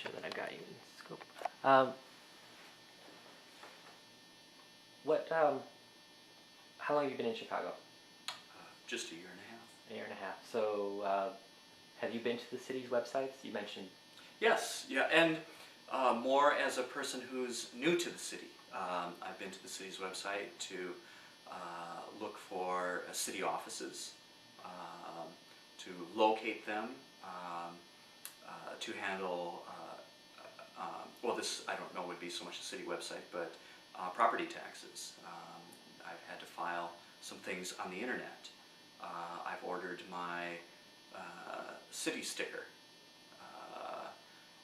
sure that I've got you in scope. Um, what? How long have you been in Chicago? Just a year and a half. A year and a half. So, have you been to the city's websites? You mentioned. Yes, yeah, and more as a person who's new to the city. I've been to the city's website to look for city offices, to locate them, to handle, well, this I don't know would be so much a city website, but property taxes. I've had to file some things on the internet. I've ordered my city sticker.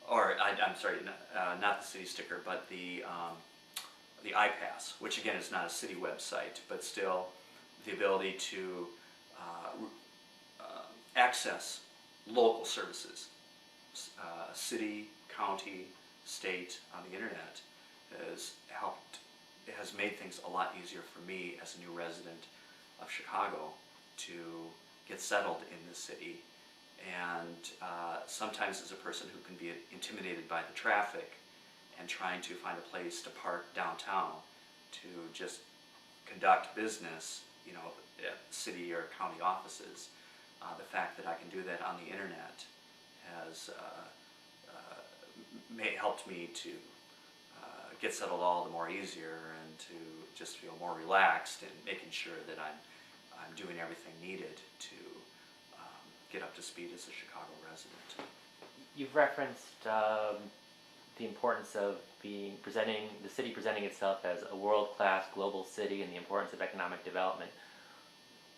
I'm sorry, not the city sticker, but the iPass, which again is not a city website, but still the ability to access local services, city, county, state, on the internet has made things a lot easier for me as a new resident of Chicago to get settled in this city. And sometimes as a person who can be intimidated by the traffic and trying to find a place to park downtown to just conduct business, you know, at city or county offices, the fact that I can do that on the internet has helped me to get settled all the more easier and to just feel more relaxed and making sure that I'm doing everything needed to get up to speed as a Chicago resident. You've referenced the importance of the city presenting itself as a world-class global city and the importance of economic development.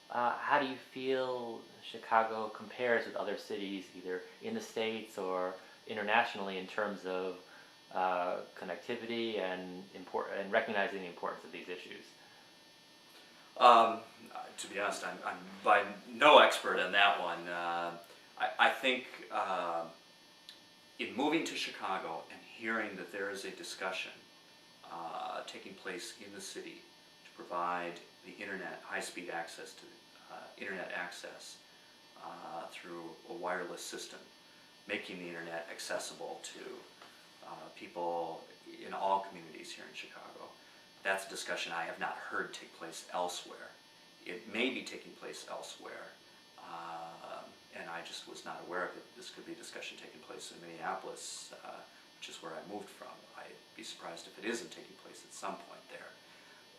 How do you feel Chicago compares with other cities, either in the States or internationally, in terms of connectivity and recognizing the importance of these issues? To be honest, I'm by no expert in that one. I think in moving to Chicago and hearing that there is a discussion taking place in the city to provide the internet, high-speed access to internet access through a wireless system, making the internet accessible to people in all communities here in Chicago. That's a discussion I have not heard take place elsewhere. It may be taking place elsewhere, and I just was not aware of it. This could be a discussion taking place in Minneapolis, which is where I moved from. I'd be surprised if it isn't taking place at some point there.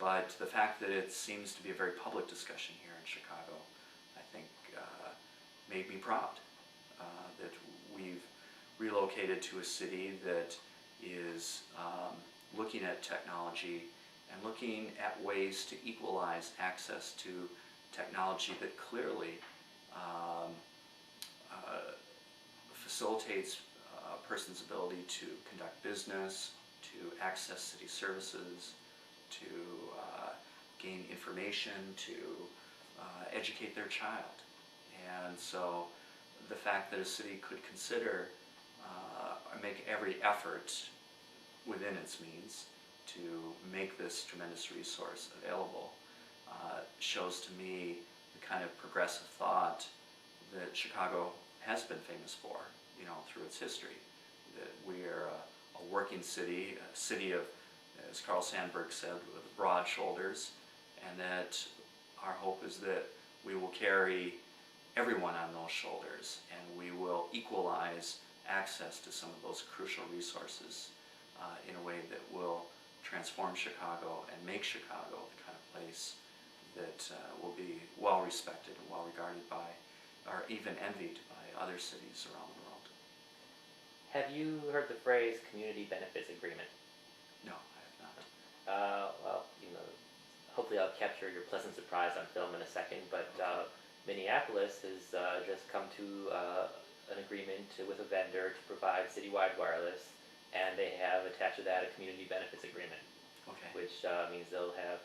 But the fact that it seems to be a very public discussion here in Chicago, I think made me proud that we've relocated to a city that is looking at technology and looking at ways to equalize access to technology that clearly facilitates a person's ability to conduct business, to access city services, to gain information, to educate their child. And so the fact that a city could consider make every effort within its means to make this tremendous resource available shows to me the kind of progressive thought that Chicago has been famous for, you know, through its history. That we're a working city, a city of, as Carl Sandburg said, with broad shoulders, and that our hope is that we will carry everyone on those shoulders and we will equalize access to some of those crucial resources in a way that will transform Chicago and make Chicago the kind of place that will be well respected and well regarded by, or even envied by, other cities around the world. Have you heard the phrase community benefits agreement? No, I have not. Well, you know, hopefully I'll capture your pleasant surprise on film in a second, but Minneapolis has just come to an agreement with a vendor to provide citywide wireless, and they have attached to that a community benefits agreement, Okay. which means they'll have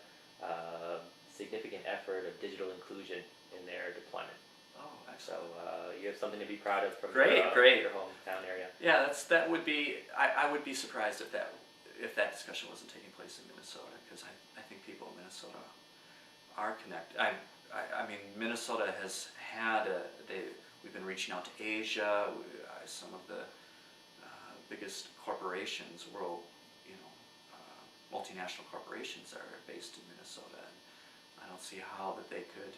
significant effort of digital inclusion in their deployment. Oh, So excellent. you have something to be proud of from Great. your hometown area. Yeah, that would be. I would be surprised if that discussion wasn't taking place in Minnesota, because I think people in Minnesota are connected. I mean, Minnesota has had we've been reaching out to Asia. Some of the biggest corporations, multinational corporations are based in Minnesota. And I don't see how that they could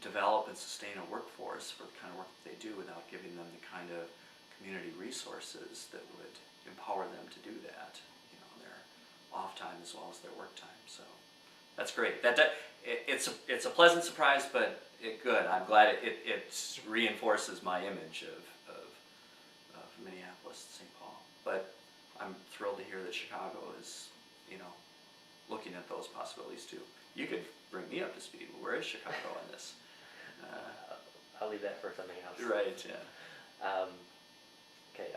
develop and sustain a workforce for the kind of work that they do without giving them the kind of community resources that would empower them to do that, their off time as well as their work time. So that's great. It's a pleasant surprise, but good. I'm glad it reinforces my image of Minneapolis, St. Paul. But I'm thrilled to hear that Chicago is, looking at those possibilities too. You could bring me up to speed. Where is Chicago on this? I'll leave that for something else. Right. Yeah. Okay.